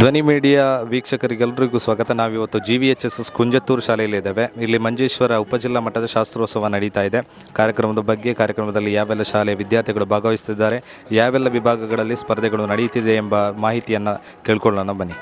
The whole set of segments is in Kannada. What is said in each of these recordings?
ಧ್ವನಿ ಮೀಡಿಯಾ ವೀಕ್ಷಕರಿಗೆಲ್ಲರಿಗೂ ಸ್ವಾಗತ. ನಾವಿವತ್ತು GVHS ಕುಂಜತ್ತೂರು ಶಾಲೆಯಲ್ಲಿದ್ದೇವೆ. ಇಲ್ಲಿ ಮಂಜೇಶ್ವರ ಉಪಜಿಲ್ಲಾ ಮಟ್ಟದ ಶಾಸ್ತ್ರೋತ್ಸವ ನಡೀತಾ ಇದೆ. ಕಾರ್ಯಕ್ರಮದಲ್ಲಿ ಯಾವೆಲ್ಲ ಶಾಲೆಯ ವಿದ್ಯಾರ್ಥಿಗಳು ಭಾಗವಹಿಸುತ್ತಿದ್ದಾರೆ, ಯಾವೆಲ್ಲ ವಿಭಾಗಗಳಲ್ಲಿ ಸ್ಪರ್ಧೆಗಳು ನಡೆಯುತ್ತಿದೆ ಎಂಬ ಮಾಹಿತಿಯನ್ನು ತಿಳ್ಕೊಳ್ಳೋಣ ಬನ್ನಿ.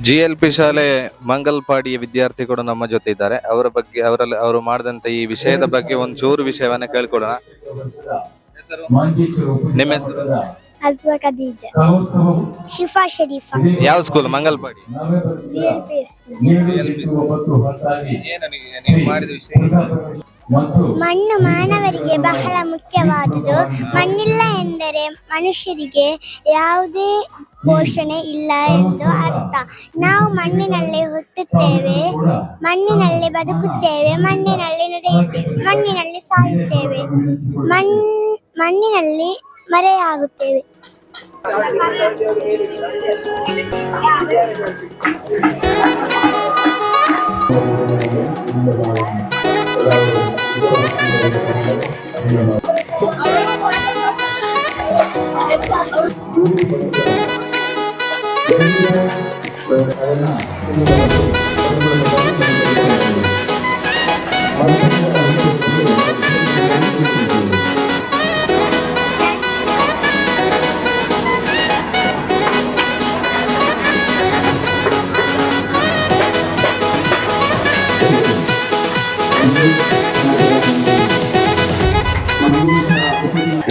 GLP ಶಾಲೆ ಮಂಗಲ್ಪಾಡಿಯ ವಿದ್ಯಾರ್ಥಿಗಳು ನಮ್ಮ ಜೊತೆ ಇದ್ದಾರೆ. ಅವರ ಬಗ್ಗೆ ಅವರು ಮಾಡಿದಂತ ಈ ವಿಷಯದ ಬಗ್ಗೆ ಒಂದು ಚೂರು ವಿಷಯವನ್ನ ಕೇಳ್ಕೊಡೋಣ. ನಿಮ್ಮ ಹೆಸರು? ಅಜ್ವಾ ಖದೀಜಾ. ಶಿಫಾ ಶರೀಫಾ. ಯಾವ ಸ್ಕೂಲ್? ಮಂಗಲ್ಪಾಡಿ. ಮಣ್ಣು ಮಾನವರಿಗೆ ಬಹಳ ಮುಖ್ಯವಾದುದು. ಮಣ್ಣಿಲ್ಲ ಎಂದರೆ ಮನುಷ್ಯರಿಗೆ ಯಾವುದೇ ಪೋಷಣೆ ಇಲ್ಲ ಎಂದು ಅರ್ಥ. ನಾವು ಮಣ್ಣಿನಲ್ಲಿ ಹುಟ್ಟುತ್ತೇವೆ, ಮಣ್ಣಿನಲ್ಲಿ ಬದುಕುತ್ತೇವೆ, ಮಣ್ಣಿನಲ್ಲಿ ನಡೆಯುತ್ತೇವೆ, ಮಣ್ಣಿನಲ್ಲಿ ಸಾಯುತ್ತೇವೆ, ಮಣ್ಣಿನಲ್ಲಿ ಮರೆಯಾಗುತ್ತೇವೆ.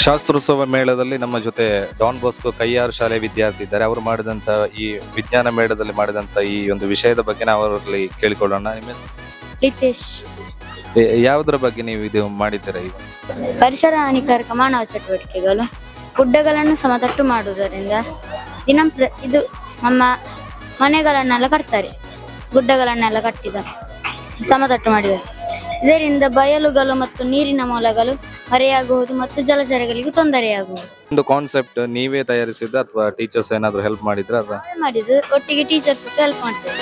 ಶಾಸ್ತ್ರೋತ್ಸವ ಮೇಳದಲ್ಲಿ ನಮ್ಮ ಜೊತೆ ಡಾನ್ ಬಾಸ್ಕೋ ಕೈಯಾರು ಶಾಲೆ ವಿದ್ಯಾರ್ಥಿ ಇದ್ದಾರೆ. ಅವರು ಮಾಡಿದಂತ ಈ ವಿಜ್ಞಾನ ಮೇಳದಲ್ಲಿ ಮಾಡಿದಂತ ಈ ಒಂದು ವಿಷಯದ ಬಗ್ಗೆ ನಾವು ಅವರಲ್ಲಿ ಕೇಳಿಕೊಳ್ಳೋಣ. ನಿಮ್ಮ ಹೆಸರು? ಲಿತೇಶ್. ಯಾವುದರ ಬಗ್ಗೆ ನೀವು ಇದು ಮಾಡಿದ್ದೀರಾ? ಈಗ ಪರಿಸರ ಹಾನಿಕಾರಕ ಮಾನವ ಚಟುವಟಿಕೆಗಳು, ಗುಡ್ಡಗಳನ್ನು ಸಮತಟ್ಟು ಮಾಡುವುದರಿಂದ ಇದು ನಮ್ಮ ಮನೆಗಳನ್ನೆಲ್ಲ ಕಟ್ತಾರೆ, ಗುಡ್ಡಗಳನ್ನೆಲ್ಲ ಕಟ್ಟಿದ ಸಮತಟ್ಟು ಮಾಡಿದ್ದಾರೆ. ಇದರಿಂದ ಬಯಲುಗಳು ಮತ್ತು ನೀರಿನ ಮೂಲಗಳು ಮರೆಯಾಗುವುದು ಮತ್ತು ಜಲಚರಗಳಿಗೂ ತೊಂದರೆಯಾಗುವುದು. ಒಂದು ಕಾನ್ಸೆಪ್ಟ್ ನೀವೇ ತಯಾರಿಸಿದ ಅಥವಾ ಟೀಚರ್ಸ್ ಏನಾದ್ರು ಹೆಲ್ಪ್ ಮಾಡಿದ್ರ? ಮಾಡಿದ್ದು ಒಟ್ಟಿಗೆ ಟೀಚರ್ಸ್ ಹೆಲ್ಪ್ ಮಾಡ್ತಾರೆ.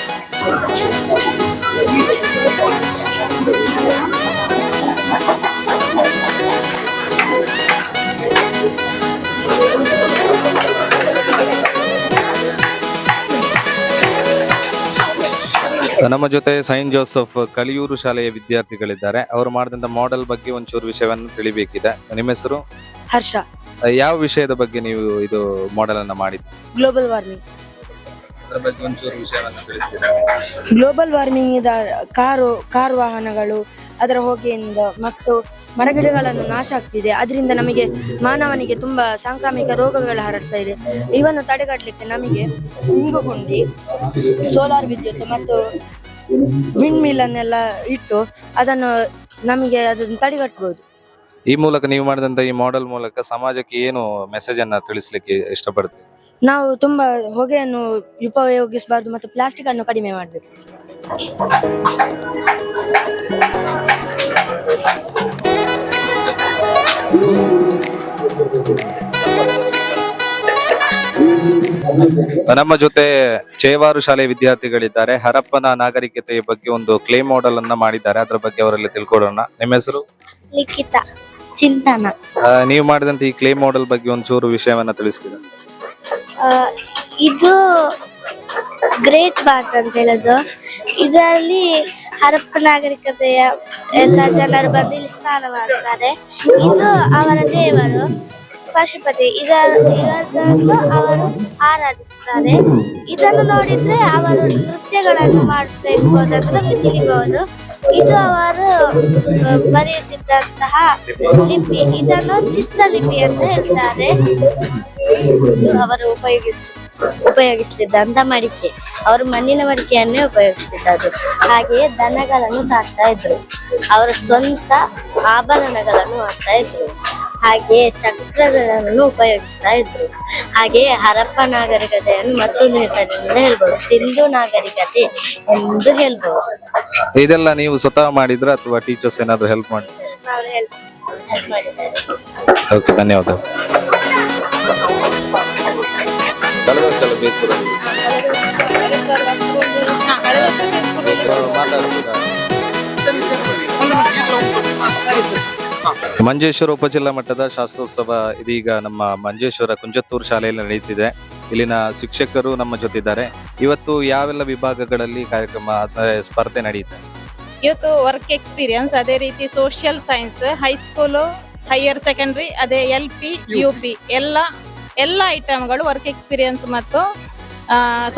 ನಮ್ಮ ಜೊತೆ ಸೈಂಟ್ ಜೋಸೆಫ್ ಕಲಿಯೂರು ಶಾಲೆಯ ವಿದ್ಯಾರ್ಥಿಗಳಿದ್ದಾರೆ. ಅವರು ಮಾಡಿದಂತ ಮಾಡೆಲ್ ಬಗ್ಗೆ ಒಂಚೂರು ವಿಷಯವನ್ನು ತಿಳಿಬೇಕಿದೆ. ನಿಮ್ಮ ಹೆಸರು? ಹರ್ಷ. ಯಾವ ವಿಷಯದ ಬಗ್ಗೆ ನೀವು ಇದು ಮಾಡೆಲ್ ಅನ್ನ ಮಾಡಿದ್ರಿ? Global warming. ಅದರ ಬಗ್ಗೆ ಒಂಚೂರು ವಿಷಯವನ್ನು ತಿಳಿಸ್ತೀರಾ? ಗ್ಲೋಬಲ್ ವಾರ್ಮಿಂಗ್ ಕಾರು ವಾಹನಗಳು, ಅದರ ಹೊಗೆಯಿಂದ ಮತ್ತು ಮರಗಿಡಗಳನ್ನು ನಾಶ ಆಗ್ತಿದೆ. ಅದರಿಂದ ನಮಗೆ ಮಾನವನಿಗೆ ತುಂಬಾ ಸಾಂಕ್ರಾಮಿಕ ರೋಗಗಳು ಹರಡ್ತಾ ಇದೆ. ಇವನ್ನು ತಡೆಗಟ್ಟಲಿಕ್ಕೆ ನಮಗೆ ಇಂಗುಗುಂಡಿ, ಸೋಲಾರ್ ವಿದ್ಯುತ್ ಮತ್ತು ವಿಂಡ್ ಮಿಲ್ ಅನ್ನೆಲ್ಲ ಇಟ್ಟು ಅದನ್ನು ತಡೆಗಟ್ಟಬಹುದು. ಈ ಮೂಲಕ ನೀವು ಮಾಡಿದಂತ ಈ ಮಾಡೆಲ್ ಮೂಲಕ ಸಮಾಜಕ್ಕೆ ಏನು ಮೆಸೇಜ್ ಅನ್ನ ತಿಳಿಸ್ಲಿಕ್ಕೆ ಇಷ್ಟಪಡ್ತೀವಿ? ನಾವು ತುಂಬಾ ಹೊಗೆಯನ್ನು ಉಪಯೋಗಿಸಬಾರ್ದು ಮತ್ತು ಪ್ಲಾಸ್ಟಿಕ್ ಅನ್ನು ಕಡಿಮೆ ಮಾಡಬೇಕು. ನಮ್ಮ ಜೊತೆ ಚೇವಾರು ಶಾಲೆ ವಿದ್ಯಾರ್ಥಿಗಳಿದ್ದಾರೆ. ಹರಪ್ಪನ ನಾಗರಿಕತೆಯ ಬಗ್ಗೆ ಒಂದು ಕ್ಲೇ ಮಾಡೆಲ್ ಅನ್ನ ಮಾಡಿದ್ದಾರೆ. ಅದರ ಬಗ್ಗೆ ಅವರಲ್ಲಿ ತಿಳ್ಕೊಳ್ಳೋಣ. ನಿಮ್ಮ ಹೆಸರು? ಲಿಖಿತ. ಚಿಂತನ. ನೀವು ಮಾಡಿದಂತ ಈ ಕ್ಲೇ ಮಾಡೆಲ್ ಬಗ್ಗೆ ಒಂಚೂರು ವಿಷಯವನ್ನ ತಿಳಿಸ್ತೀರಾ? ಇದು ಗ್ರೇಟ್ ಬಾತ್ ಅಂತ ಹೇಳೋದು. ಇದರಲ್ಲಿ ಹರಪ್ಪ ನಾಗರಿಕತೆಯ ಎಲ್ಲ ಜನರು ಬಂದು ಇಲ್ಲಿ ಸ್ನಾನ ಮಾಡ್ತಾರೆ. ಇದು ಅವರ ದೇವರು ಪಶುಪತಿ. ಇದನ್ನು ಅವರು ಆರಾಧಿಸುತ್ತಾರೆ. ಇದನ್ನು ನೋಡಿದ್ರೆ ಅವರು ನೃತ್ಯಗಳನ್ನು ಮಾಡುತ್ತಾ ಇರ್ಬೋದು ಅಂತ ನಮಗೆ ತಿಳಿಬಹುದು. ಇದು ಅವರು ಬರೆಯುತ್ತಿದ್ದಂತಹ ಲಿಪಿ. ಇದನ್ನು ಚಿತ್ರಲಿಪಿ ಅಂತ ಹೇಳ್ತಾರೆ. ಇದು ಅವರು ಉಪಯೋಗಿಸ್ತಿದ್ದಂತ ಮಡಿಕೆ. ಅವರು ಮಣ್ಣಿನ ಮಡಿಕೆಯನ್ನೇ ಉಪಯೋಗಿಸ್ತಿದ್ದದ್ದು. ಹಾಗೆಯೇ ದನಗಳನ್ನು ಸಾಕ್ತಾ ಇದ್ರು. ಅವರ ಸ್ವಂತ ಆಭರಣಗಳನ್ನು ಮಾಡ್ತಾ ಇದ್ರು. ಹಾಗೆಯೇ ಚಕ್ರಗಳನ್ನು ಉಪಯೋಗಿಸ್ತಾ ಇದ್ರು. ಹಾಗೆಯೇ ಹರಪ್ಪ ನಾಗರಿಕತೆಯನ್ನು ಮತ್ತೊಂದು ಹೆಸರಿನಿಂದ ಹೇಳ್ಬೋದು, ಸಿಂಧು ನಾಗರಿಕತೆ ಎಂದು ಹೇಳ್ಬೋದು. ಇದೆಲ್ಲ ನೀವು ಸ್ವತಃ ಮಾಡಿದ್ರ ಅಥವಾ ಟೀಚರ್ಸ್ ಏನಾದ್ರು ಹೆಲ್ಪ್ ಮಾಡಿ? ನಾವು help ಮಾಡಿದ್ದಾರೆ. ಓಕೆ, ಧನ್ಯವಾದ. ಕಳೆದ ವರ್ಷ ಎಲ್ಲ ಬೇಸೂರಲ್ಲಿ ಮಂಜೇಶ್ವರ ಉಪಜಿಲ್ಲಾ ಮಟ್ಟದ ಶಾಸ್ತ್ರೋತ್ಸವ ಇದೀಗ ನಮ್ಮ ಮಂಜೇಶ್ವರ ಕುಂಜತ್ತೂರು ಶಾಲೆಯಲ್ಲಿ ನಡೆಯುತ್ತಿದೆ. ಇಲ್ಲಿನ ಶಿಕ್ಷಕರು ನಮ್ಮ ಜೊತೆ ಇದ್ದಾರೆ. ಇವತ್ತು ಯಾವೆಲ್ಲ ವಿಭಾಗಗಳಲ್ಲಿ ಕಾರ್ಯಕ್ರಮ ಸ್ಪರ್ಧೆ ನಡೆಯುತ್ತೆ? ಇವತ್ತು ವರ್ಕ್ ಎಕ್ಸ್ಪೀರಿಯನ್ಸ್, ಅದೇ ರೀತಿ social science, high school, higher secondary, ಅದೇ LP UP ಎಲ್ಲ ಐಟಮ್ಗಳು ವರ್ಕ್ ಎಕ್ಸ್ಪೀರಿಯನ್ಸ್ ಮತ್ತು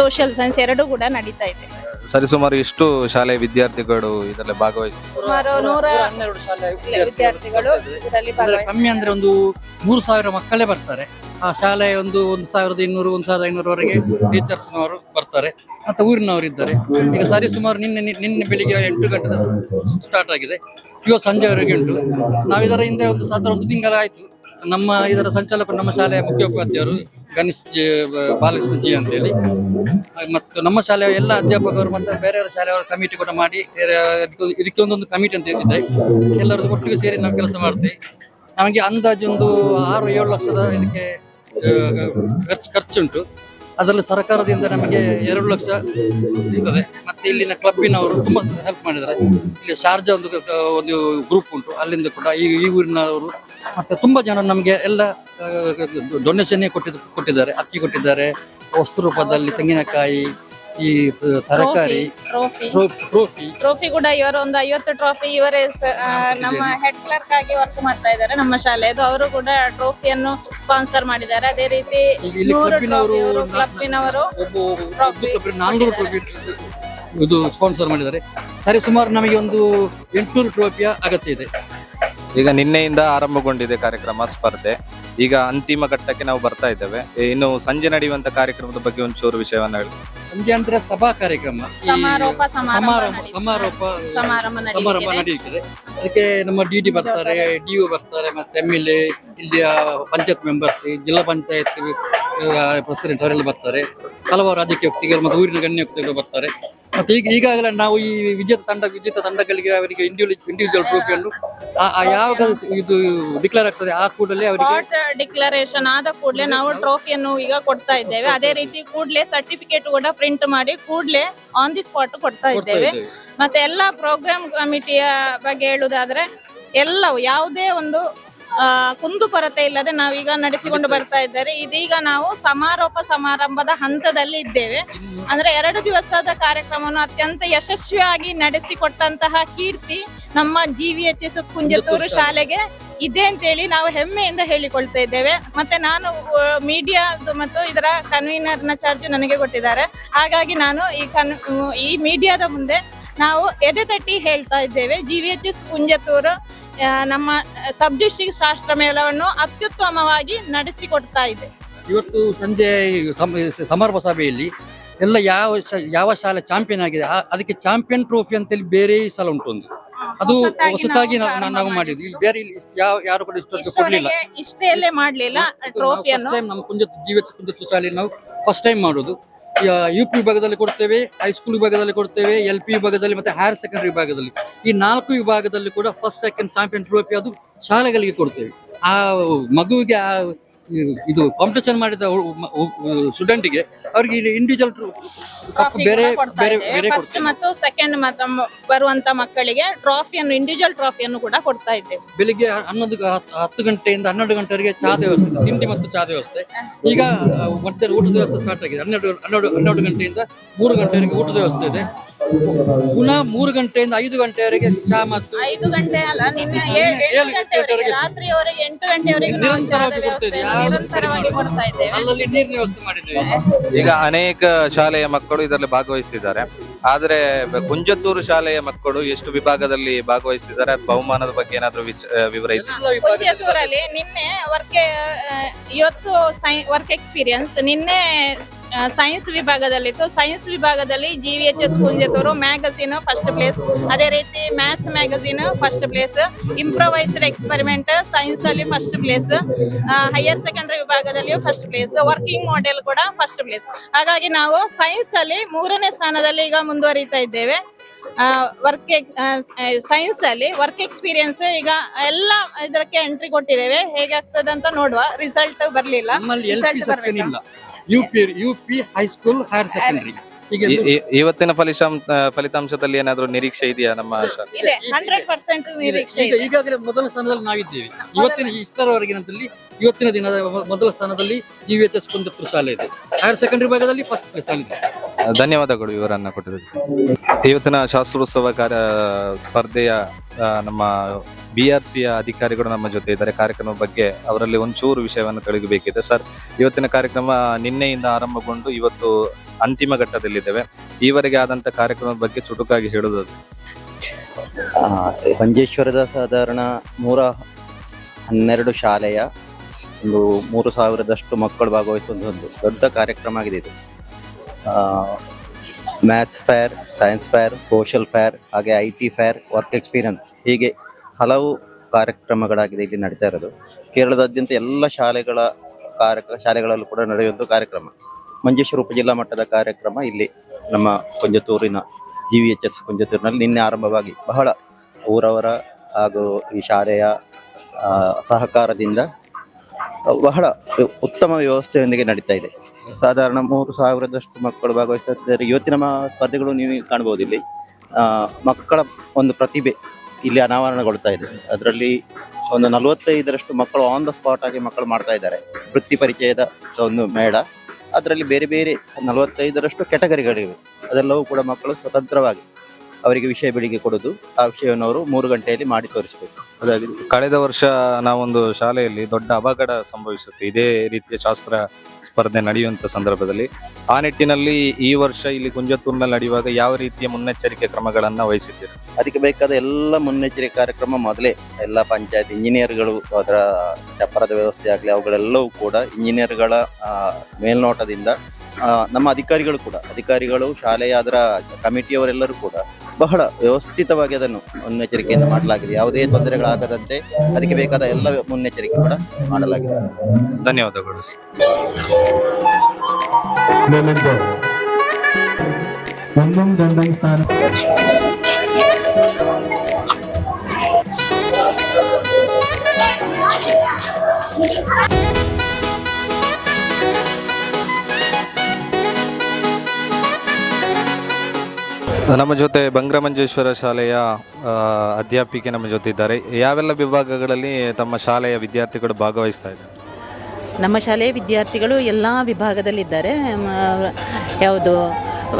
ಸೋಷಿಯಲ್ ಸೈನ್ಸ್ ಎರಡೂ ಕೂಡ ನಡೀತಾ ಇದೆ. ಸರಿಸುಮಾರು ಎಷ್ಟು ಶಾಲೆಯ ವಿದ್ಯಾರ್ಥಿಗಳು ಇದರಲ್ಲಿ ಭಾಗವಹಿಸ್ತಾರೆ? ಸುಮಾರು 112 ಶಾಲೆಯ ವಿದ್ಯಾರ್ಥಿಗಳು ಇದರಲ್ಲಿ ಭಾಗವಹಿಸ್ತಾರೆ. ಕಮ್ಮಿ ಅಂದ್ರೆ ಒಂದು 3,000 ಮಕ್ಕಳೇ ಬರ್ತಾರೆ. ಆ ಶಾಲೆ ಒಂದು 1,200 1,500ವರೆಗೆ ಟೀಚರ್ಸ್ನವರು ಬರ್ತಾರೆ, ಮತ್ತೆ ಊರಿನವರು ಇದ್ದಾರೆ. ಈಗ ಸರಿ ಸುಮಾರು ನಿನ್ನೆ ಬೆಳಿಗ್ಗೆ 8 ಗಂಟೆ ಸ್ಟಾರ್ಟ್ ಆಗಿದೆ, ಇವತ್ತು ಸಂಜೆವರೆಗೆ ಉಂಟು. ನಾವು ಇದರ ಹಿಂದೆ ಒಂದು ತಿಂಗಳ ಆಯ್ತು. ನಮ್ಮ ಇದರ ಸಂಚಾಲಕರು ನಮ್ಮ ಶಾಲೆಯ ಮುಖ್ಯೋಪಾಧ್ಯಾಯರು ಗಣೇಶ್ ಬಾಲಕೃಷ್ಣ ಜಿ ಅಂತೇಳಿ, ಮತ್ತು ನಮ್ಮ ಶಾಲೆಯ ಎಲ್ಲ ಅಧ್ಯಾಪಕರು ಮತ್ತು ಬೇರೆ ಶಾಲೆಯವರ ಕಮಿಟಿ ಕೂಡ ಮಾಡಿ ಇದಕ್ಕೆ ಒಂದೊಂದು ಕಮಿಟಿ ಅಂತ ಇದೆ. ಎಲ್ಲರೂ ಒಟ್ಟಿಗೆ ಸೇರಿ ನಾವು ಕೆಲಸ ಮಾಡ್ತೀವಿ. ನಮಗೆ ಅಂದಾಜು ಒಂದು 6-7 ಲಕ್ಷದ ಇದಕ್ಕೆ ಖರ್ಚುಂಟು. ಅದರಲ್ಲಿ ಸರ್ಕಾರದಿಂದ ನಮಗೆ 2 ಲಕ್ಷ ಸಿಗ್ತದೆ. ಮತ್ತೆ ಇಲ್ಲಿನ ಕ್ಲಬ್ಬಿನವರು ತುಂಬಾ ಹೆಲ್ಪ್ ಮಾಡಿದ್ದಾರೆ. ಇಲ್ಲಿ ಶಾರ್ಜಾ ಒಂದು ಗ್ರೂಪ್ ಉಂಟು, ಅಲ್ಲಿಂದ ಕೂಡ ಈ ಊರಿನವರು ಮತ್ತೆ ತುಂಬಾ ಜನ ನಮಗೆ ಎಲ್ಲ ಡೊನೇಷನ್ ಕೊಟ್ಟಿದ್ದಾರೆ. ಅಕ್ಕಿ ಕೊಟ್ಟಿದ್ದಾರೆ, ವಸ್ತು ರೂಪದಲ್ಲಿ ತೆಂಗಿನಕಾಯಿ, ಈ ತರಕಾರಿ, ಟ್ರೋಫಿ ಕೂಡ ಇವರು ಒಂದು 50 ಟ್ರೋಫಿ ಇವರೇ ನಮ್ಮ ಹೆಡ್ ಕ್ಲರ್ಕ್ ಆಗಿ ವರ್ಕ್ ಮಾಡ್ತಾ ಇದ್ದಾರೆ ನಮ್ಮ ಶಾಲೆಯದು. ಅವರು ಕೂಡ ಟ್ರೋಫಿಯನ್ನು ಸ್ಪಾನ್ಸರ್ ಮಾಡಿದ್ದಾರೆ. ಅದೇ ರೀತಿ 100 ಕ್ಲಬ್ಬಿನವರು 400 ಟ್ರೋಫಿ ಇದು ಸ್ಪಾನ್ಸರ್ ಮಾಡಿದ್ದಾರೆ. ಸರಿ ಸುಮಾರು ನಮಗೆ ಒಂದು 800 ಟ್ರೋಫಿಯ ಅಗತ್ಯ ಇದೆ. ಈಗ ನಿನ್ನೆಯಿಂದ ಆರಂಭಗೊಂಡಿದೆ ಕಾರ್ಯಕ್ರಮ ಸ್ಪರ್ಧೆ. ಈಗ ಅಂತಿಮ ಘಟ್ಟಕ್ಕೆ ನಾವು ಬರ್ತಾ ಇದ್ದೇವೆ. ಇನ್ನು ಸಂಜೆ ನಡೆಯುವಂತ ಕಾರ್ಯಕ್ರಮದ ಬಗ್ಗೆ ಒಂಚೂರು ವಿಷಯವನ್ನ ಹೇಳಿ. ಸಂಜೆ ಅಂದ್ರೆ ಸಭಾ ಕಾರ್ಯಕ್ರಮ, ಸಮಾರೋಪ ನಡೆಯುತ್ತದೆ. ಅದಕ್ಕೆ ನಮ್ಮ DD ಬರ್ತಾರೆ, DO ಬರ್ತಾರೆ, ಮತ್ತೆ MLA, ಇಲ್ಲಿಯ ಪಂಚಾಯತ್ ಮೆಂಬರ್ಸ್, ಜಿಲ್ಲಾ ಪಂಚಾಯತ್ ಪ್ರೆಸಿಡೆಂಟ್ ಅವರೆಲ್ಲ ಬರ್ತಾರೆ. ಹಲವಾರು ರಾಜಕೀಯ ವ್ಯಕ್ತಿಗಳು ಮತ್ತು ಊರಿನ ಗಣ್ಯ ವ್ಯಕ್ತಿಗಳು ಬರ್ತಾರೆ. ಮತ್ತೆ ಈಗಾಗಲೇ ನಾವು ಈ ವಿಜೇತ ತಂಡಗಳಿಗೆ ಅವರಿಗೆ ಇಂಡಿವಿಜುವಲ್ ಟ್ರೋಫಿಯನ್ನು ಯಾವಾಗ ಇದು ಡಿಕ್ಲೇರ್ ಆಗ್ತದೆ ಆ ಕೂಡಲೇ ಅವರಿಗೆ ಡಿಕ್ಲರೇಷನ್ ಆದ ಕೂಡಲೇ ನಾವು ಟ್ರೋಫಿಯನ್ನು ಈಗ ಕೊಡ್ತಾ ಇದ್ದೇವೆ. ಅದೇ ರೀತಿ ಕೂಡಲೇ ಸರ್ಟಿಫಿಕೇಟ್ ಕೂಡ ಪ್ರಿಂಟ್ ಮಾಡಿ ಕೂಡಲೇ ಆನ್ ದಿ ಸ್ಪಾಟ್ ಕೊಡ್ತಾ ಇದ್ದೇವೆ. ಮತ್ತೆ ಎಲ್ಲ ಪ್ರೋಗ್ರಾಮ್ ಕಮಿಟಿಯ ಬಗ್ಗೆ ಹೇಳುವುದಾದ್ರೆ ಎಲ್ಲವೂ ಯಾವುದೇ ಒಂದು ಕುಂದುಕೊರತೆ ಇಲ್ಲದೆ ನಾವೀಗ ನಡೆಸಿಕೊಂಡು ಬರ್ತಾ ಇದ್ದಾರೆ. ಇದೀಗ ನಾವು ಸಮಾರಂಭದ ಹಂತದಲ್ಲಿ ಇದ್ದೇವೆ. ಅಂದ್ರೆ 2 ದಿವಸದ ಕಾರ್ಯಕ್ರಮವನ್ನು ಅತ್ಯಂತ ಯಶಸ್ವಿಯಾಗಿ ನಡೆಸಿಕೊಟ್ಟಂತಹ ಕೀರ್ತಿ ನಮ್ಮ GVHSS ಕುಂಜತ್ತೂರು ಶಾಲೆಗೆ ಇದೆ ಅಂತೇಳಿ ನಾವು ಹೆಮ್ಮೆಯಿಂದ ಹೇಳಿಕೊಳ್ತಾ ಇದ್ದೇವೆ. ಮತ್ತೆ ನಾನು ಮೀಡಿಯಾದ ಮತ್ತು ಇದರ ಕನ್ವೀನರ್ನ ಚಾರ್ಜ್ ನನಗೆ ಕೊಟ್ಟಿದ್ದಾರೆ. ಹಾಗಾಗಿ ನಾನು ಈ ಮೀಡಿಯಾದ ಮುಂದೆ ನಾವು ಎದೆ ತಟ್ಟಿ ಹೇಳ್ತಾ ಇದ್ದೇವೆ, GVHS ಕುಂಜತ್ತೂರು ನಮ್ಮ ಸಬ್ ಡಿಸ್ಟ್ರಿಕ್ಟ್ ಶಾಸ್ತ್ರ ಮೇಳವನ್ನು ಅತ್ಯುತ್ತಮವಾಗಿ ನಡೆಸಿಕೊಡ್ತಾ ಇದೆ. ಇವತ್ತು ಸಂಜೆ ಸಮಾರೋಪ ಸಭೆಯಲ್ಲಿ ಎಲ್ಲ ಯಾವ ಶಾಲೆ ಚಾಂಪಿಯನ್ ಆಗಿದೆ ಅದಕ್ಕೆ ಚಾಂಪಿಯನ್ ಟ್ರೋಫಿ ಅಂತೇಳಿ ಬೇರೆ ಸಲ ಉಂಟು. ಒಂದು ಅದು ಹೊಸತಾಗಿ ನಾವು ಮಾಡಿದ್ವಿ. ಬೇರೆ ಯಾರು ಕೂಡ ಇಷ್ಟೊಂದು ಕೊಡ್ಲಿಲ್ಲ, ಇಷ್ಟೇ ಮಾಡ್ಲಿಲ್ಲ ಟ್ರೋಫಿಯನ್ನು. ನಮ್ಮ GVHS ಕುಂಜತ್ತೂರು ಶಾಲೆಯಲ್ಲಿ ನಾವು ಫಸ್ಟ್ ಟೈಮ್ ಮಾಡೋದು. UP ವಿಭಾಗದಲ್ಲಿ ಕೊಡ್ತೇವೆ, ಹೈಸ್ಕೂಲ್ ವಿಭಾಗದಲ್ಲಿ ಕೊಡ್ತೇವೆ, LP ವಿಭಾಗದಲ್ಲಿ ಮತ್ತೆ ಹೈಯರ್ ಸೆಕೆಂಡರಿ ವಿಭಾಗದಲ್ಲಿ. ಈ 4 ವಿಭಾಗದಲ್ಲಿ ಕೂಡ ಫಸ್ಟ್ ಸೆಕೆಂಡ್ ಚಾಂಪಿಯನ್ ಟ್ರೋಫಿ ಅದು ಶಾಲೆಗಳಿಗೆ ಕೊಡ್ತೇವೆ. ಆ ಮಗುವಿಗೆ ಇದು ಕಾಂಪಿಟೇಷನ್ ಮಾಡಿದ ಸ್ಟೂಡೆಂಟ್ಗೆ ಅವರಿಗೆ ಇಂಡಿವಿಜುವಲ್ ಬೇರೆ ಫಸ್ಟ್ ಮತ್ತು ಸೆಕೆಂಡ್ ಬರುವಂತ ಮಕ್ಕಳಿಗೆ ಟ್ರೋಫಿಯನ್ನು ಇಂಡಿವಿಜುವಲ್ ಟ್ರೋಫಿಯನ್ನು ಕೂಡ ಕೊಡ್ತಾ ಇದ್ದೇವೆ. ಬೆಳಿಗ್ಗೆ 10 ಗಂಟೆಯಿಂದ 12 ಗಂಟೆವರೆಗೆ ಚಹಾ ವ್ಯವಸ್ಥೆ, ತಿಂಡಿ ಮತ್ತು ಚಹಾ ವ್ಯವಸ್ಥೆ. ಈಗ ಮಧ್ಯಾಹ್ನ ಊಟದ ವ್ಯವಸ್ಥೆ ಸ್ಟಾರ್ಟ್ ಆಗಿದೆ. 12 ಗಂಟೆಯಿಂದ 3 ಗಂಟೆವರೆಗೆ ಊಟದ ವ್ಯವಸ್ಥೆ ಇದೆ. ಪುನಃ 3 ಗಂಟೆಯಿಂದ 5 ಗಂಟೆವರೆಗೆ ಚಹಾ ಮತ್ತು 5 ಗಂಟೆ ಅಲ್ಲ, ನಿನ್ನೆ 7 ಗಂಟೆವರೆಗೆ ರಾತ್ರಿಯವರೆಗೆ 8 ಗಂಟೆವರೆಗೆ ನಿರಂತರವಾಗಿ ಕೊಡ್ತಾ ಇದ್ದೇವೆ. ಅಲ್ಲಲ್ಲಿ ನೀರಿನ ವ್ಯವಸ್ಥೆ ಮಾಡಿದ್ದೇವೆ. ಈಗ ಅನೇಕ ಶಾಲೆಯ ಮಕ್ಕಳು ಇದರಲ್ಲಿ ಭಾಗವಹಿಸ್ತಿದ್ದಾರೆ. ಆದರೆ ಕುಂಜತ್ತೂರು ಶಾಲೆಯ ಮಕ್ಕಳು ಎಷ್ಟು ವಿಭಾಗದಲ್ಲಿ ಭಾಗವಹಿಸ್ತಿದ್ದಾರೆ, ಅದು ಬಹುಮಾನದ ಬಗ್ಗೆ ಏನಾದರೂ ವಿವರ ಇದೆ? ಎಲ್ಲ ವಿಭಾಗದಲ್ಲಿ ಕುಂಜತ್ತೂರಲ್ಲಿ ನಿನ್ನೆ ಇವತ್ತು ವರ್ಕ್ ಎಕ್ಸ್ಪೀರಿಯನ್ಸ್ ನಿನ್ನೆ ಸೈನ್ಸ್ ವಿಭಾಗದಲ್ಲಿತ್ತು. ಸೈನ್ಸ್ ವಿಭಾಗದಲ್ಲಿ GVHS Kunjathur magazine first place, ಅದೇ ರೀತಿ maths magazine first place, improvised experiment science ಅಲ್ಲಿ ಫಸ್ಟ್ ಪ್ಲೇಸ್, ಹೈಯರ್ ಸೆಕೆಂಡರಿ ವಿಭಾಗದಲ್ಲಿಯೂ ಫಸ್ಟ್ ಪ್ಲೇಸ್, ವರ್ಕಿಂಗ್ ಮಾಡೆಲ್ ಕೂಡ ಫಸ್ಟ್ ಪ್ಲೇಸ್. ಹಾಗಾಗಿ ನಾವು ಸೈನ್ಸ್ ಅಲ್ಲಿ 3ನೇ ಸ್ಥಾನದಲ್ಲಿ ಈಗ ಮುಂದುವರಿತಾ ಇದ್ದೇವೆ. ಸೈನ್ಸ್ ಅಲ್ಲಿ ವರ್ಕ್ ಎಕ್ಸ್ಪೀರಿಯನ್ಸ್ ಈಗ ಎಲ್ಲ ಇದಕ್ಕೆ ಎಂಟ್ರಿ ಕೊಟ್ಟಿದ್ದೇವೆ. ಹೇಗಾಗ್ತದೆ ಅಂತ ನೋಡುವ. ರಿಸಲ್ಟ್ ಬರ್ಲಿಲ್ಲ, ನಮ್ಮಲ್ಲಿ ರಿಸಲ್ಟ್ LP ಸೆಕ್ಷನ್ ಇಲ್ಲ, UP ಹೈಸ್ಕೂಲ್ ಹೈಯರ್ ಸೆಕೆಂಡರಿ. ಈಗ ಇವತ್ತಿನ ಫಲಿತಾಂಶದಲ್ಲಿ ಏನಾದರೂ ನಿರೀಕ್ಷೆ ಇದೆಯಾ ನಮ್ಮ ಶಾಲೆ? ಇದೆ 100% ನಿರೀಕ್ಷೆ ಇದೆ. ಈಗಾಗಲೇ ಮೊದಲ ಸ್ಥಾನದಲ್ಲಿ ನಾವಿದ್ದೇವೆ. ಇಷ್ಟರವರೆಗಿನಲ್ಲಿ ಇವತ್ತಿನ ದಿನದ ಮೊದಲ ಸ್ಥಾನದಲ್ಲಿ GVHS ಕುಂಜತ್ತೂರು ಶಾಲೆ ಇದೆ. ಹೈಯರ್ ಸೆಕೆಂಡರಿ ವಿಭಾಗದಲ್ಲಿ ಫಸ್ಟ್ ಪ್ಲೇಸ್ ಇದೆ. ಧನ್ಯವಾದಗಳು ಇವರನ್ನ ಕೊಟ್ಟಿದ್ದಕ್ಕೆ. ಇವತ್ತಿನ ಶಾಸ್ತ್ರೋತ್ಸವ ಸ್ಪರ್ಧೆಯ ನಮ್ಮ BRCಯ ಅಧಿಕಾರಿಗಳು ನಮ್ಮ ಜೊತೆ ಇದ್ದಾರೆ. ಕಾರ್ಯಕ್ರಮದ ಬಗ್ಗೆ ಅವರಲ್ಲಿ ಒಂಚೂರು ವಿಷಯವನ್ನು ತಿಳಿಯಬೇಕಿದೆ. ಸರ್, ಇವತ್ತಿನ ಕಾರ್ಯಕ್ರಮ ನಿನ್ನೆಯಿಂದ ಆರಂಭಗೊಂಡು ಇವತ್ತು ಅಂತಿಮ ಘಟ್ಟದಲ್ಲಿದ್ದೇವೆ. ಈವರೆಗೆ ಆದಂತ ಕಾರ್ಯಕ್ರಮದ ಬಗ್ಗೆ ಚುಟುಕಾಗಿ ಹೇಳುವುದು? ಮಂಜೇಶ್ವರದ ಸಾಧಾರಣ 112 ಶಾಲೆಯ ಒಂದು 3000ದಷ್ಟು ಮಕ್ಕಳು ಭಾಗವಹಿಸುವಂತಹ ಒಂದು ದೊಡ್ಡ ಕಾರ್ಯಕ್ರಮ ಆಗಿದೆ ಇದು. Maths fair, science fair, social fair, ಹಾಗೆ IT ಫೇರ್, ವರ್ಕ್ ಎಕ್ಸ್ಪೀರಿಯನ್ಸ್, ಹೀಗೆ ಹಲವು ಕಾರ್ಯಕ್ರಮಗಳಾಗಿದೆ ಇಲ್ಲಿ ನಡೀತಾ ಇರೋದು. ಕೇರಳದಾದ್ಯಂತ ಎಲ್ಲ ಶಾಲೆಗಳಲ್ಲೂ ಕೂಡ ನಡೆಯುವಂಥ ಕಾರ್ಯಕ್ರಮ. ಮಂಜೇಶ್ವರ ಉಪಜಿಲ್ಲಾ ಮಟ್ಟದ ಕಾರ್ಯಕ್ರಮ ಇಲ್ಲಿ ನಮ್ಮ ಕುಂಜತ್ತೂರಿನ GVHS ಕುಂಜತ್ತೂರಿನಲ್ಲಿ ನಿನ್ನೆ ಆರಂಭವಾಗಿ ಬಹಳ ಊರವರ ಹಾಗೂ ಈ ಶಾಲೆಯ ಸಹಕಾರದಿಂದ ಬಹಳ ಉತ್ತಮ ವ್ಯವಸ್ಥೆಯೊಂದಿಗೆ ನಡೀತಾ ಇದೆ. ಸಾಧಾರಣ 3000ದಷ್ಟು ಮಕ್ಕಳು ಭಾಗವಹಿಸ್ತಾ ಇದ್ದಾರೆ. ಇವತ್ತಿನ ಸ್ಪರ್ಧೆಗಳು ನೀವು ಕಾಣಬಹುದು. ಇಲ್ಲಿ ಮಕ್ಕಳ ಒಂದು ಪ್ರತಿಭೆ ಇಲ್ಲಿ ಅನಾವರಣಗೊಳ್ತಾ ಇದೆ. ಅದರಲ್ಲಿ ಒಂದು 45ರಷ್ಟು ಮಕ್ಕಳು ಆನ್ ದ ಸ್ಪಾಟ್ ಆಗಿ ಮಕ್ಕಳು ಮಾಡ್ತಾ ಇದ್ದಾರೆ. ವೃತ್ತಿ ಪರಿಚಯದ ಒಂದು ಮೇಳ, ಅದರಲ್ಲಿ ಬೇರೆ ಬೇರೆ 45ರಷ್ಟು ಕೆಟಗರಿಗಳಿವೆ. ಅದೆಲ್ಲವೂ ಕೂಡ ಮಕ್ಕಳು ಸ್ವತಂತ್ರವಾಗಿ ಅವರಿಗೆ ವಿಷಯ ಬೆಳಿಗ್ಗೆ ಕೊಡೋದು, ಆ ವಿಷಯವನ್ನು ಅವರು 3 ಗಂಟೆಯಲ್ಲಿ ಮಾಡಿ ತೋರಿಸಬೇಕು. ಅದಾಗಿದೆ. ಕಳೆದ ವರ್ಷ ನಾವೊಂದು ಶಾಲೆಯಲ್ಲಿ ದೊಡ್ಡ ಅವಘಡ ಸಂಭವಿಸುತ್ತೆ ಇದೇ ರೀತಿಯ ಶಾಸ್ತ್ರ ಸ್ಪರ್ಧೆ ನಡೆಯುವಂತ ಸಂದರ್ಭದಲ್ಲಿ. ಆ ನಿಟ್ಟಿನಲ್ಲಿ ಈ ವರ್ಷ ಇಲ್ಲಿ ಕುಂಜತ್ತೂರಿನಲ್ಲಿ ನಡೆಯುವಾಗ ಯಾವ ರೀತಿಯ ಮುನ್ನೆಚ್ಚರಿಕೆ ಕ್ರಮಗಳನ್ನ ವಹಿಸಿದ್ದೀರಿ? ಅದಕ್ಕೆ ಬೇಕಾದ ಎಲ್ಲ ಮುನ್ನೆಚ್ಚರಿಕೆ ಕಾರ್ಯಕ್ರಮ ಮೊದಲೇ ಎಲ್ಲ ಪಂಚಾಯತ್ ಇಂಜಿನಿಯರ್ಗಳು, ಅದರ ಚಪ್ಪರದ ವ್ಯವಸ್ಥೆ ಆಗಲಿ, ಅವುಗಳೆಲ್ಲವೂ ಕೂಡ ಇಂಜಿನಿಯರ್ಗಳ ಮೇಲ್ನೋಟದಿಂದ ನಮ್ಮ ಅಧಿಕಾರಿಗಳು, ಶಾಲೆಯ ಅದರ ಕಮಿಟಿಯವರೆಲ್ಲರೂ ಕೂಡ ಬಹಳ ವ್ಯವಸ್ಥಿತವಾಗಿ ಅದನ್ನು ಮುನ್ನೆಚ್ಚರಿಕೆಯಿಂದ ಮಾಡಲಾಗಿದೆ. ಯಾವುದೇ ತೊಂದರೆಗಳಾಗದಂತೆ ಅದಕ್ಕೆ ಬೇಕಾದ ಎಲ್ಲ ಮುನ್ನೆಚ್ಚರಿಕೆ ಕೂಡ ಮಾಡಲಾಗಿದೆ. ಧನ್ಯವಾದಗಳು. ನಮ್ಮ ಜೊತೆ ಬಂಗ್ರಮಂಜೇಶ್ವರ ಶಾಲೆಯ ಅಧ್ಯಾಪಿಕೆ ನಮ್ಮ ಜೊತೆ ಇದ್ದಾರೆ. ಯಾವೆಲ್ಲ ವಿಭಾಗಗಳಲ್ಲಿ ತಮ್ಮ ಶಾಲೆಯ ವಿದ್ಯಾರ್ಥಿಗಳು ಭಾಗವಹಿಸ್ತಾ ಇದ್ದಾರೆ? ನಮ್ಮ ಶಾಲೆಯ ವಿದ್ಯಾರ್ಥಿಗಳು ಎಲ್ಲ ವಿಭಾಗದಲ್ಲಿದ್ದಾರೆ. ಯಾವುದು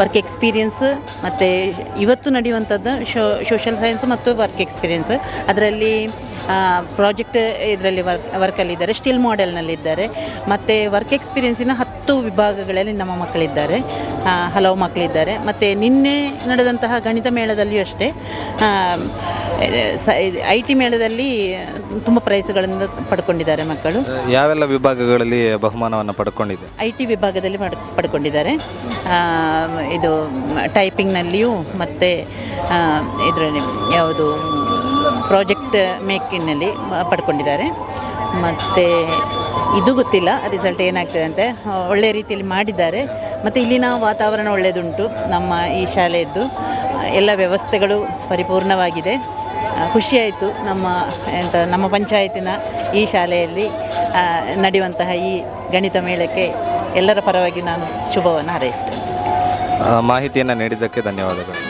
ವರ್ಕ್ ಎಕ್ಸ್ಪೀರಿಯನ್ಸ್ ಮತ್ತು ಇವತ್ತು ನಡೆಯುವಂಥದ್ದು ಸೋಷಿಯಲ್ ಸೈನ್ಸ್ ಮತ್ತು ವರ್ಕ್ ಎಕ್ಸ್ಪೀರಿಯನ್ಸ್. ಅದರಲ್ಲಿ ಪ್ರಾಜೆಕ್ಟ್ ಇದರಲ್ಲಿ ವರ್ಕಲ್ಲಿದ್ದಾರೆ, ಸ್ಟಿಲ್ ಮಾಡೆಲ್ನಲ್ಲಿದ್ದಾರೆ. ಮತ್ತು ವರ್ಕ್ ಎಕ್ಸ್ಪೀರಿಯನ್ಸಿನ 10 ವಿಭಾಗಗಳಲ್ಲಿ ನಮ್ಮ ಮಕ್ಕಳಿದ್ದಾರೆ, ಹಲವು ಮಕ್ಕಳಿದ್ದಾರೆ. ಮತ್ತು ನಿನ್ನೆ ನಡೆದಂತಹ ಗಣಿತ ಮೇಳದಲ್ಲಿಯೂ ಅಷ್ಟೇ, IT ಮೇಳದಲ್ಲಿ ತುಂಬ ಪ್ರೈಸ್ಗಳನ್ನು ಪಡ್ಕೊಂಡಿದ್ದಾರೆ ಮಕ್ಕಳು. ಯಾವೆಲ್ಲ ವಿಭಾಗಗಳಲ್ಲಿ ಬಹುಮಾನವನ್ನು ಪಡ್ಕೊಂಡಿದೆ? IT ವಿಭಾಗದಲ್ಲಿ ಪಡ್ಕೊಂಡಿದ್ದಾರೆ. ಇದು ಟೈಪಿಂಗ್ನಲ್ಲಿಯೂ ಮತ್ತು ಇದರಲ್ಲಿ ಯಾವುದು ಪ್ರಾಜೆಕ್ಟ್ ಮೇಕಿಂಗ್ನಲ್ಲಿ ಪಡ್ಕೊಂಡಿದ್ದಾರೆ. ಮತ್ತು ಇದು ಗೊತ್ತಿಲ್ಲ ರಿಸಲ್ಟ್ ಏನಾಗ್ತದೆ ಅಂತ. ಒಳ್ಳೆಯ ರೀತಿಯಲ್ಲಿ ಮಾಡಿದ್ದಾರೆ. ಮತ್ತು ಇಲ್ಲಿನ ವಾತಾವರಣ ಒಳ್ಳೆಯದುಂಟು. ನಮ್ಮ ಈ ಶಾಲೆಯದ್ದು ಎಲ್ಲ ವ್ಯವಸ್ಥೆಗಳು ಪರಿಪೂರ್ಣವಾಗಿದೆ. ಖುಷಿಯಾಯಿತು. ನಮ್ಮ ಪಂಚಾಯತಿನ ಈ ಶಾಲೆಯಲ್ಲಿ ನಡೆಯುವಂತಹ ಈ ಗಣಿತ ಮೇಳಕ್ಕೆ ಎಲ್ಲರ ಪರವಾಗಿ ನಾನು ಶುಭವನ್ನು ಹಾರೈಸ್ತೇನೆ. ಮಾಹಿತಿಯನ್ನು ನೀಡಿದ್ದಕ್ಕೆ ಧನ್ಯವಾದಗಳು.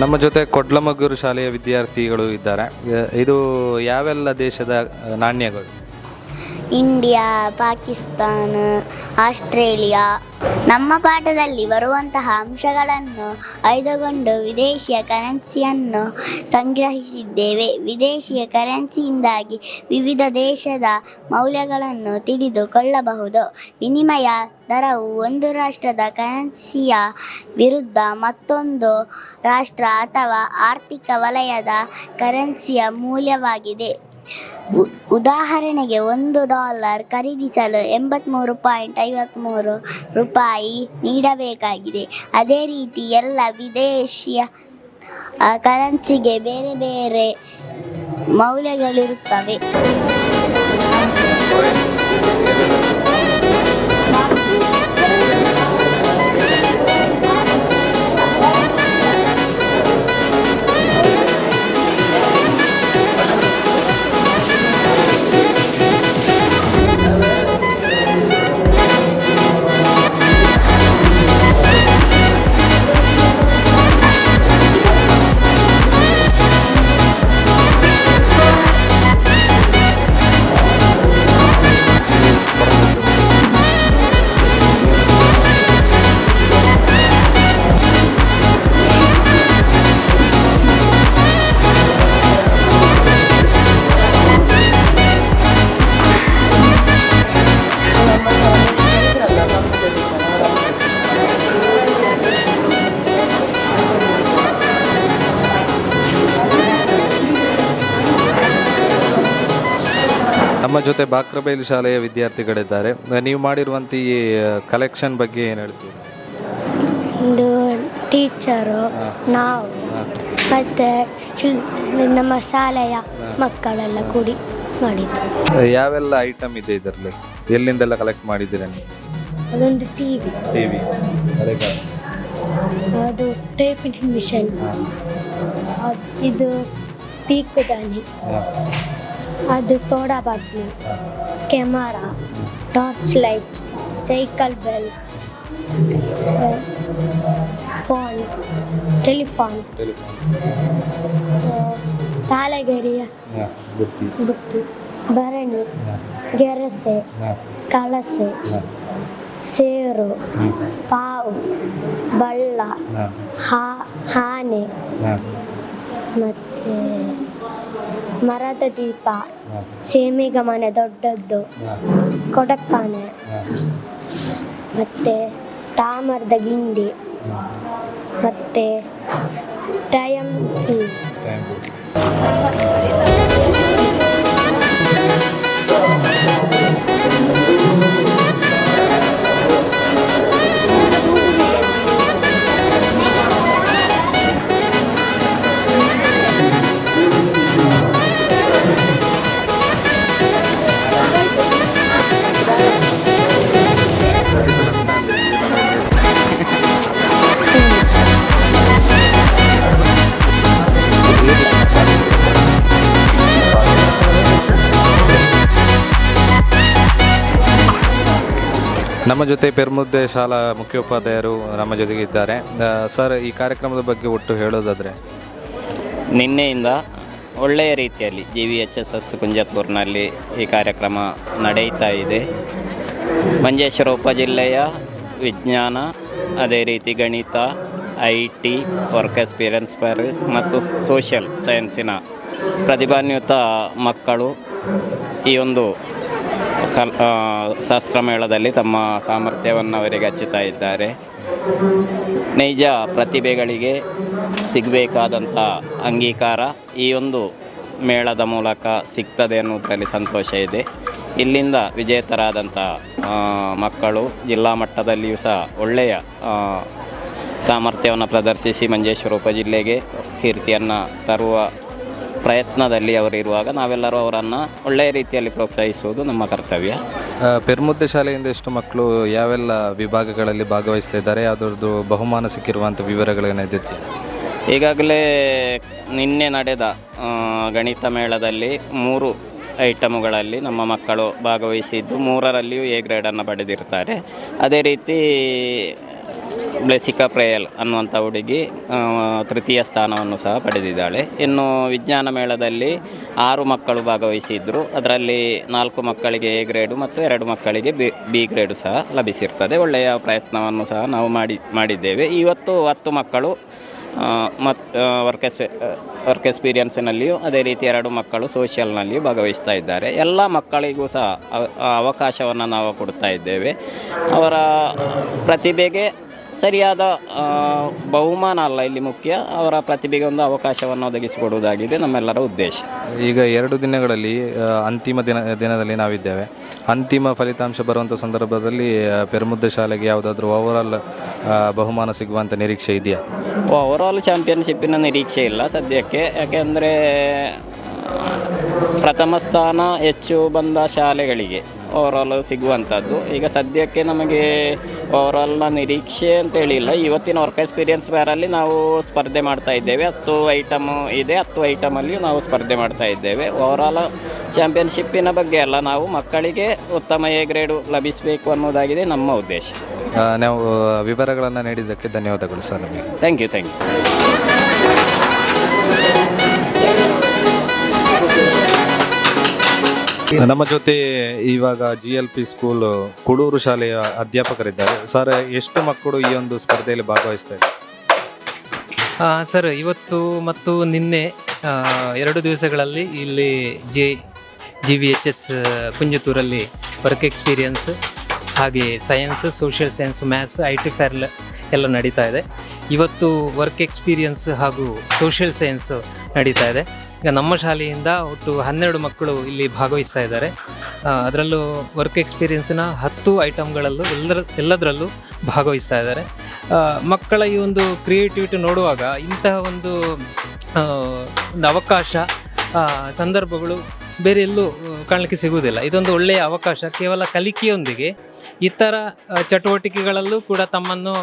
ನಮ್ಮ ಜೊತೆ ಕೊಡ್ಲಮಗ್ಗೂರು ಶಾಲೆಯ ವಿದ್ಯಾರ್ಥಿಗಳು ಇದ್ದಾರೆ. ಇದು ಯಾವೆಲ್ಲ ದೇಶದ ನಾಣ್ಯಗಳು? India, Pakistan, Australia. ನಮ್ಮ ಪಾಠದಲ್ಲಿ ಬರುವಂತಹ ಅಂಶಗಳನ್ನು ಆಯ್ದುಕೊಂಡು ವಿದೇಶಿಯ ಕರೆನ್ಸಿಯನ್ನು ಸಂಗ್ರಹಿಸಿದ್ದೇವೆ. ವಿದೇಶಿಯ ಕರೆನ್ಸಿಯಿಂದಾಗಿ ವಿವಿಧ ದೇಶದ ಮೌಲ್ಯಗಳನ್ನು ತಿಳಿದುಕೊಳ್ಳಬಹುದು. ವಿನಿಮಯ ದರವು ಒಂದು ರಾಷ್ಟ್ರದ ಕರೆನ್ಸಿಯ ವಿರುದ್ಧ ಮತ್ತೊಂದು ರಾಷ್ಟ್ರ ಅಥವಾ ಆರ್ಥಿಕ ವಲಯದ ಕರೆನ್ಸಿಯ ಮೌಲ್ಯವಾಗಿದೆ. ಉದಾಹರಣೆಗೆ $1 ಖರೀದಿಸಲು 83.53 ರೂಪಾಯಿ ನೀಡಬೇಕಾಗಿದೆ. ಅದೇ ರೀತಿ ಎಲ್ಲ ವಿದೇಶಿಯ ಕರೆನ್ಸಿಗೆ ಬೇರೆ ಬೇರೆ ಮೌಲ್ಯಗಳಿರುತ್ತವೆ. ನಮ್ಮ ಜೊತೆ ಬಾಕ್ರಬೈಲು ಶಾಲೆಯ ವಿದ್ಯಾರ್ಥಿಗಳಿದ್ದಾರೆ. ನೀವು ಮಾಡಿರುವಂಥ ಈ ಕಲೆಕ್ಷನ್ ಬಗ್ಗೆ ಏನು ಹೇಳ್ತೀರಿ? ಒಂದು ಟೀಚರು, ನಾವು ಮತ್ತು ನಮ್ಮ ಶಾಲೆಯ ಮಕ್ಕಳೆಲ್ಲ ಕೂಡಿ ಮಾಡಿದ್ದು. ಯಾವೆಲ್ಲ ಐಟಮ್ ಇದೆ ಇದರಲ್ಲಿ? ಎಲ್ಲಿಂದೆಲ್ಲ ಕಲೆಕ್ಟ್ ಮಾಡಿದ್ದೀರಾ ನೀವು? ಅದೊಂದು ಟಿವಿ, ಅದು ಟೇಪಿಂಗ್ ಮಿಷನ್, ಇದು ಪೀಕುದಾನಿ, ಅದು ಸೋಡಾ ಬಾಟ್ಲಿ, camera, torch light, cycle bell, phone, telephone, ತಾಲಗರಿಯ ಬುಟ್ಟಿ, ಭರಣಿ, ಗೆರಸೆ, ಕಳಸೆ, ಸೇರು, ಪಾವು, ಬಳ್ಳ, ಆನೆ, ಮತ್ತು ಮರದ ದೀಪ, ಸೇಮಿಗಮನ ದೊಡ್ಡದ್ದು, ಕೊಡಪಾನೆ, ಮತ್ತು ತಾಮ್ರದ ಗಿಂಡಿ, ಮತ್ತು ಟೈಮ್ ಫೀಸ್. ನಮ್ಮ ಜೊತೆ ಪೆರ್ಮುದ್ದೆ ಶಾಲಾ ಮುಖ್ಯೋಪಾಧ್ಯಾಯರು ನಮ್ಮ ಜೊತೆಗೆ ಇದ್ದಾರೆ. ಸರ್, ಈ ಕಾರ್ಯಕ್ರಮದ ಬಗ್ಗೆ ಒಟ್ಟು ಹೇಳೋದಾದರೆ, ನಿನ್ನೆಯಿಂದ ಒಳ್ಳೆಯ ರೀತಿಯಲ್ಲಿ GVHSS ಕುಂಜತ್ತೂರಿನಲ್ಲಿ ಈ ಕಾರ್ಯಕ್ರಮ ನಡೆಯುತ್ತಾ ಇದೆ. ಮಂಜೇಶ್ವರ ಉಪಜಿಲ್ಲೆಯ ವಿಜ್ಞಾನ, ಅದೇ ರೀತಿ ಗಣಿತ, IT, ವರ್ಕ್ ಎಕ್ಸ್ಪೀರಿಯನ್ಸ್ ಫೇರ್ ಮತ್ತು ಸೋಷಿಯಲ್ ಸೈನ್ಸಿನ ಪ್ರತಿಭಾನ್ವಿತ ಮಕ್ಕಳು ಈ ಒಂದು ಶಾಸ್ತ್ರಮೇಳದಲ್ಲಿ ತಮ್ಮ ಸಾಮರ್ಥ್ಯವನ್ನು ಅವರಿಗೆ ಹಚ್ಚುತ್ತಾ ಇದ್ದಾರೆ. ನೈಜ ಪ್ರತಿಭೆಗಳಿಗೆ ಸಿಗಬೇಕಾದಂಥ ಅಂಗೀಕಾರ ಈ ಒಂದು ಮೇಳದ ಮೂಲಕ ಸಿಗ್ತದೆ ಅನ್ನೋದರಲ್ಲಿ ಸಂತೋಷ ಇದೆ. ಇಲ್ಲಿಂದ ವಿಜೇತರಾದಂಥ ಮಕ್ಕಳು ಜಿಲ್ಲಾ ಮಟ್ಟದಲ್ಲಿಯೂ ಸಹ ಒಳ್ಳೆಯ ಸಾಮರ್ಥ್ಯವನ್ನು ಪ್ರದರ್ಶಿಸಿ ಮಂಜೇಶ್ವರ ಉಪಜಿಲ್ಲೆಗೆ ಕೀರ್ತಿಯನ್ನು ತರುವ ಪ್ರಯತ್ನದಲ್ಲಿ ಅವರಿರುವಾಗ ನಾವೆಲ್ಲರೂ ಅವರನ್ನು ಒಳ್ಳೆಯ ರೀತಿಯಲ್ಲಿ ಪ್ರೋತ್ಸಾಹಿಸುವುದು ನಮ್ಮ ಕರ್ತವ್ಯ. ಪೆರ್ಮುದ್ದೆ ಶಾಲೆಯಿಂದ ಎಷ್ಟು ಮಕ್ಕಳು ಯಾವೆಲ್ಲ ವಿಭಾಗಗಳಲ್ಲಿ ಭಾಗವಹಿಸ್ತಾ ಇದ್ದಾರೆ? ಅದರದ್ದು ಬಹುಮಾನ ಸಿಕ್ಕಿರುವಂಥ ವಿವರಗಳೇನಿದೆ? ಈಗಾಗಲೇ ನಿನ್ನೆ ನಡೆದ ಗಣಿತ ಮೇಳದಲ್ಲಿ 3 ಐಟಮುಗಳಲ್ಲಿ ನಮ್ಮ ಮಕ್ಕಳು ಭಾಗವಹಿಸಿದ್ದು 3ರಲ್ಲಿಯೂ A ಗ್ರೇಡನ್ನು ಪಡೆದಿರ್ತಾರೆ. ಅದೇ ರೀತಿ ಬ್ಲೆಸಿಕಾ ಪ್ರೇಯಲ್ ಅನ್ನುವಂಥ ಹುಡುಗಿ ತೃತೀಯ ಸ್ಥಾನವನ್ನು ಸಹ ಪಡೆದಿದ್ದಾಳೆ. ಇನ್ನು ವಿಜ್ಞಾನ ಮೇಳದಲ್ಲಿ 6 ಮಕ್ಕಳು ಭಾಗವಹಿಸಿದ್ರು. ಅದರಲ್ಲಿ 4 ಮಕ್ಕಳಿಗೆ ಎ ಗ್ರೇಡು ಮತ್ತು 2 ಮಕ್ಕಳಿಗೆ ಬಿ ಗ್ರೇಡು ಸಹ ಲಭಿಸಿರ್ತದೆ. ಒಳ್ಳೆಯ ಪ್ರಯತ್ನವನ್ನು ಸಹ ನಾವು ಮಾಡಿದ್ದೇವೆ. ಇವತ್ತು 10 ಮಕ್ಕಳು ಮತ್ತು ವರ್ಕ್ ಎಕ್ಸ್ಪೀರಿಯನ್ಸ್ನಲ್ಲಿಯೂ ಅದೇ ರೀತಿ 2 ಮಕ್ಕಳು ಸೋಷಿಯಲ್ನಲ್ಲಿಯೂ ಭಾಗವಹಿಸ್ತಾ ಇದ್ದಾರೆ. ಎಲ್ಲ ಮಕ್ಕಳಿಗೂ ಸಹ ಅವಕಾಶವನ್ನು ನಾವು ಕೊಡ್ತಾ ಇದ್ದೇವೆ. ಅವರ ಪ್ರತಿಭೆಗೆ ಸರಿಯಾದ ಬಹುಮಾನ ಅಲ್ಲ ಇಲ್ಲಿ ಮುಖ್ಯ, ಅವರ ಪ್ರತಿಭೆಗೆ ಒಂದು ಅವಕಾಶವನ್ನು ಒದಗಿಸಿಕೊಡುವುದಾಗಿದೆ ನಮ್ಮೆಲ್ಲರ ಉದ್ದೇಶ. ಈಗ 2 ದಿನಗಳಲ್ಲಿ ಅಂತಿಮ ದಿನದಲ್ಲಿ ನಾವಿದ್ದೇವೆ. ಅಂತಿಮ ಫಲಿತಾಂಶ ಬರುವಂಥ ಸಂದರ್ಭದಲ್ಲಿ ಪೆರ್ಮುದ್ದೆ ಶಾಲೆಗೆ ಯಾವುದಾದ್ರೂ ಓವರಾಲ್ ಬಹುಮಾನ ಸಿಗುವಂಥ ನಿರೀಕ್ಷೆ ಇದೆಯಾ? ಓವರಾಲ್ ಚಾಂಪಿಯನ್ಶಿಪ್ಪಿನ ನಿರೀಕ್ಷೆ ಇಲ್ಲ ಸದ್ಯಕ್ಕೆ, ಯಾಕೆಂದರೆ ಪ್ರಥಮ ಸ್ಥಾನ ಹೆಚ್ಚು ಬಂದ ಶಾಲೆಗಳಿಗೆ ಓವರಾಲ್ ಸಿಗುವಂಥದ್ದು. ಈಗ ಸದ್ಯಕ್ಕೆ ನಮಗೆ ಓವರಾಲ್ನ ನಿರೀಕ್ಷೆ ಅಂತೇಳಿಲ್ಲ. ಇವತ್ತಿನ ವರ್ಕ್ ಎಕ್ಸ್ಪೀರಿಯನ್ಸ್ ಫೇರಲ್ಲಿ ನಾವು ಸ್ಪರ್ಧೆ ಮಾಡ್ತಾ ಇದ್ದೇವೆ. 10 ಐಟಮ್ ಇದೆ, 10 ಐಟಮಲ್ಲಿ ನಾವು ಸ್ಪರ್ಧೆ ಮಾಡ್ತಾ ಇದ್ದೇವೆ. ಓವರಾಲ್ ಚಾಂಪಿಯನ್ಶಿಪ್ಪಿನ ಬಗ್ಗೆ ಅಲ್ಲ, ನಾವು ಮಕ್ಕಳಿಗೆ ಉತ್ತಮ ಎ ಗ್ರೇಡು ಲಭಿಸಬೇಕು ಅನ್ನೋದಾಗಿದೆ ನಮ್ಮ ಉದ್ದೇಶ. ನಾವು ವಿವರಗಳನ್ನು ನೀಡಿದ್ದಕ್ಕೆ ಧನ್ಯವಾದಗಳು ಸರ್. ನಮಗೆ ಥ್ಯಾಂಕ್ ಯು. ನಮ್ಮ ಜೊತೆ ಇವಾಗ GLP ಸ್ಕೂಲ್ ಕುಡೂರು ಶಾಲೆಯ ಅಧ್ಯಾಪಕರಿದ್ದಾರೆ. ಸರ್, ಎಷ್ಟು ಮಕ್ಕಳು ಈ ಒಂದು ಸ್ಪರ್ಧೆಯಲ್ಲಿ ಭಾಗವಹಿಸ್ತಾ ಇದ್ದಾರೆ? ಸರ್, ಇವತ್ತು ಮತ್ತು ನಿನ್ನೆ 2 ದಿವಸಗಳಲ್ಲಿ ಇಲ್ಲಿ GVHS ಕುಂಜತೂರಲ್ಲಿ ವರ್ಕ್ ಎಕ್ಸ್ಪೀರಿಯನ್ಸ್ ಹಾಗೆ science, social science, maths, IT fair ಎಲ್ಲ ನಡೀತಾ ಇದೆ. ಇವತ್ತು ವರ್ಕ್ ಎಕ್ಸ್ಪೀರಿಯನ್ಸ್ ಹಾಗೂ ಸೋಷಿಯಲ್ ಸೈನ್ಸ್ ನಡೀತಾ ಇದೆ. ಈಗ ನಮ್ಮ ಶಾಲೆಯಿಂದ ಒಟ್ಟು 12 ಮಕ್ಕಳು ಇಲ್ಲಿ ಭಾಗವಹಿಸ್ತಾ ಇದ್ದಾರೆ. ಅದರಲ್ಲೂ ವರ್ಕ್ ಎಕ್ಸ್ಪೀರಿಯನ್ಸಿನ 10 ಐಟಮ್ಗಳಲ್ಲೂ ಎಲ್ಲದರಲ್ಲೂ ಭಾಗವಹಿಸ್ತಾ ಇದ್ದಾರೆ. ಮಕ್ಕಳ ಈ ಒಂದು ಕ್ರಿಯೇಟಿವಿಟಿ ನೋಡುವಾಗ ಇಂತಹ ಒಂದು ಅವಕಾಶ ಸಂದರ್ಭಗಳು ಬೇರೆ ಎಲ್ಲೂ ಕಾಣಲಿಕ್ಕೆ ಸಿಗುವುದಿಲ್ಲ. ಇದೊಂದು ಒಳ್ಳೆಯ ಅವಕಾಶ. ಕೇವಲ ಕಲಿಕೆಯೊಂದಿಗೆ ಇತರ ಚಟುವಟಿಕೆಗಳಲ್ಲೂ ಕೂಡ ತಮ್ಮನ್ನು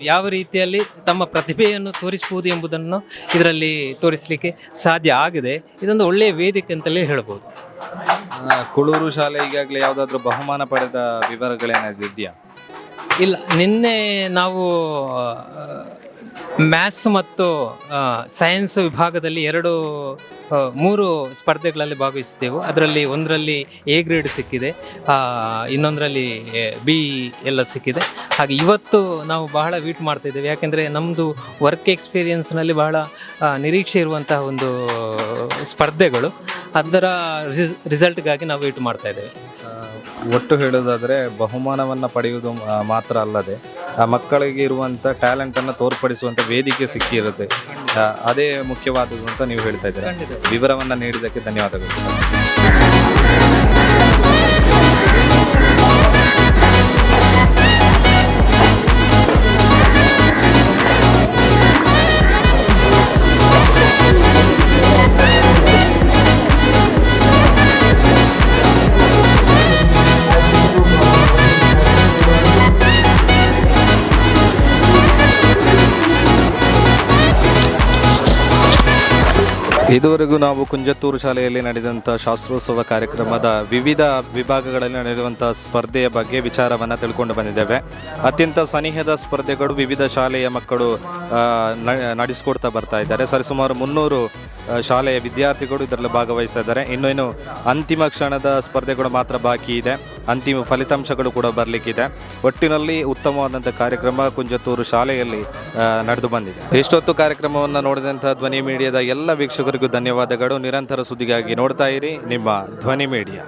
ಯಾವ ರೀತಿಯಲ್ಲಿ ತಮ್ಮ ಪ್ರತಿಭೆಯನ್ನು ತೋರಿಸಬಹುದು ಎಂಬುದನ್ನು ಇದರಲ್ಲಿ ತೋರಿಸಲಿಕ್ಕೆ ಸಾಧ್ಯ ಆಗಿದೆ. ಇದೊಂದು ಒಳ್ಳೆಯ ವೇದಿಕೆ ಅಂತಲೇ ಹೇಳ್ಬೋದು. ಕುಳೂರು ಶಾಲೆ ಈಗಾಗಲೇ ಯಾವುದಾದ್ರೂ ಬಹುಮಾನ ಪಡೆದ ವಿವರಗಳೇನಾದರೂ ಇದೆಯಾ? ಇಲ್ಲ, ನಿನ್ನೆ ನಾವು ಮ್ಯಾಥ್ಸ್ ಮತ್ತು ಸೈನ್ಸ್ ವಿಭಾಗದಲ್ಲಿ 3 ಸ್ಪರ್ಧೆಗಳಲ್ಲಿ ಭಾಗವಹಿಸಿದ್ದೆವು. ಅದರಲ್ಲಿ ಒಂದರಲ್ಲಿ ಎ ಗ್ರೇಡ್ ಸಿಕ್ಕಿದೆ, ಇನ್ನೊಂದರಲ್ಲಿ ಬಿ ಎಲ್ಲ ಸಿಕ್ಕಿದೆ. ಹಾಗೆ ಇವತ್ತು ನಾವು ಬಹಳ ವೇಟ್ ಮಾಡ್ತಾ ಇದ್ದೇವೆ, ಯಾಕೆಂದರೆ ನಮ್ಮದು ವರ್ಕ್ ಎಕ್ಸ್ಪೀರಿಯನ್ಸ್ನಲ್ಲಿ ಬಹಳ ನಿರೀಕ್ಷೆ ಇರುವಂತಹ ಒಂದು ಸ್ಪರ್ಧೆಗಳು. ಅದರ ರಿಸಲ್ಟ್ಗಾಗಿ ನಾವು ವೇಟ್ ಮಾಡ್ತಾ ಇದ್ದೇವೆ. ಒಟ್ಟು ಹೇಳೋದಾದರೆ ಬಹುಮಾನವನ್ನು ಪಡೆಯುವುದು ಮಾತ್ರ ಅಲ್ಲದೆ ಆ ಮಕ್ಕಳಿಗೆ ಇರುವಂಥ ಟ್ಯಾಲೆಂಟನ್ನು ತೋರ್ಪಡಿಸುವಂಥ ವೇದಿಕೆ ಸಿಕ್ಕಿರುತ್ತೆ. ಅದೇ ಮುಖ್ಯವಾದದ್ದು ಅಂತ ನೀವು ಹೇಳ್ತಾ ಇದ್ದೀರಾ. ವಿವರವನ್ನು ನೀಡಿದ್ದಕ್ಕೆ ಧನ್ಯವಾದಗಳು ಸರ್. ಇದುವರೆಗೂ ನಾವು ಕುಂಜತ್ತೂರು ಶಾಲೆಯಲ್ಲಿ ನಡೆದಂಥ ಶಾಸ್ತ್ರೋತ್ಸವ ಕಾರ್ಯಕ್ರಮದ ವಿವಿಧ ವಿಭಾಗಗಳಲ್ಲಿ ನಡೆಯುವಂಥ ಸ್ಪರ್ಧೆಯ ಬಗ್ಗೆ ವಿಚಾರವನ್ನು ತಿಳ್ಕೊಂಡು ಬಂದಿದ್ದೇವೆ. ಅತ್ಯಂತ ಸನಿಹದ ಸ್ಪರ್ಧೆಗಳು ವಿವಿಧ ಶಾಲೆಯ ಮಕ್ಕಳು ನಡೆಸಿಕೊಡ್ತಾ ಬರ್ತಾ ಇದ್ದಾರೆ. ಸರಿಸುಮಾರು 300 ಶಾಲೆಯ ವಿದ್ಯಾರ್ಥಿಗಳು ಇದರಲ್ಲಿ ಭಾಗವಹಿಸ್ತಾ ಇದ್ದಾರೆ. ಇನ್ನೇನು ಅಂತಿಮ ಕ್ಷಣದ ಸ್ಪರ್ಧೆಗಳು ಮಾತ್ರ ಬಾಕಿ ಇದೆ. ಅಂತಿಮ ಫಲಿತಾಂಶಗಳು ಕೂಡ ಬರಲಿಕ್ಕಿದೆ. ಒಟ್ಟಿನಲ್ಲಿ ಉತ್ತಮವಾದಂಥ ಕಾರ್ಯಕ್ರಮ ಕುಂಜತ್ತೂರು ಶಾಲೆಯಲ್ಲಿ ನಡೆದು ಬಂದಿದೆ. ಇಷ್ಟೊತ್ತು ಕಾರ್ಯಕ್ರಮವನ್ನು ನೋಡಿದಂಥ ಧ್ವನಿ ಮೀಡಿಯಾದ ಎಲ್ಲ ವೀಕ್ಷಕರಿಗೂ ಧನ್ಯವಾದಗಳು. ನಿರಂತರ ಸುದ್ದಿಗಾಗಿ ನೋಡ್ತಾ ಇರಿ ನಿಮ್ಮ ಧ್ವನಿ ಮೀಡಿಯಾ.